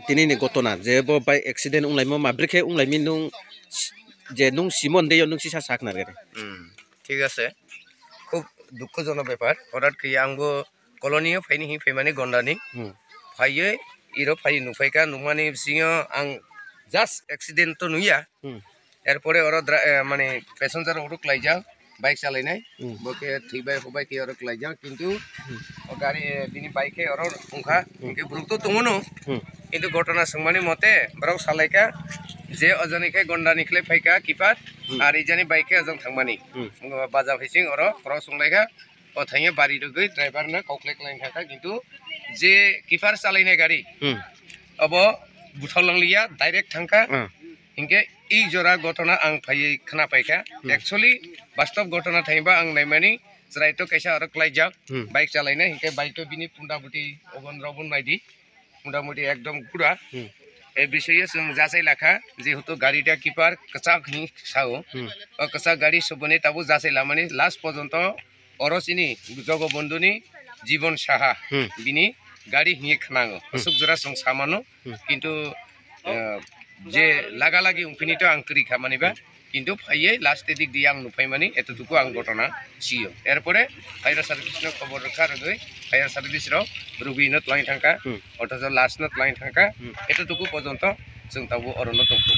Tini ni gotona je bo bai accident unglai mo mabrikhe unglai min nung je nung simon de nung sisa sak na gere ঠিক আছে খুব দুঃখজনক ব্যাপার হঠাৎ কি আংবো কলোনিও ফাইনি হি ফেমানি গন্ডানি ফাইয়ে error ফাই নুফাইকা নুমানি সিংহ আং just accident তো নুইয়া এরপরে ওরা মানে প্যাসেঞ্জার ওরক লাইজা বাইক চালাইনাই বকে থিবাই হবাই কি ওরক লাইজা কিন্তু গাড়ি দিনি বাইকে ওর উংখা ইনকে ব্রুক তো তমনো কিন্তু ঘটনা সংমানি মতে ব্রাউ সালাইকা যে অজনিকে গন্ডানিখলে ফাইকা কিপার আর ইজানি বাইকে অজং থাংমানি বাজা ফেসিং ওর খরচ সংলাইকা ও থাইয়ে বাড়ি রগৈ ড্রাইভার না ককলেক লাইন থাকা কিন্তু যে কিপার চালাইনাই গাড়ি अब बुथलंलिया डायरेक्ट थांका इनके ई जरा घटना आं फायै खोना पाइका एक्चुअली वास्तव घटना थाइबा आं नायमानि जरायतो कैसा आरो क्लाइजा बाइक चालायना इनके बाइक तो बिनि पुंडाबुटी अगन रबन बायदि पुंडाबुटी एकदम गुड़ा ए विषय जों जासाय लाखा जेहेतु गाड़ीटा किपार कचाक हि साओ कचाक गाड़ी सबने ताबो जासाय लामानि लास्ट पर्यंत अरसिनि जगबंधुनि जीवन साहा बिनि गाड़ी हिए खानांगो असुक जरा सं सामानो किंतु जे लागा लागी उनफिनितो आं करि खामानिबा किंतु फाइये लास्ट दिक दिया आं नुफाय मानि एतटुकु आं घटना सियो एरपरे फायर सार्भिसनो खबर रखा रगै फायर सार्भिस रो रुबिनो लाइन थांका अथज लास्ट नत लाइन थांका एतटुकु पर्यंत जों ताबो अरनो दंखौ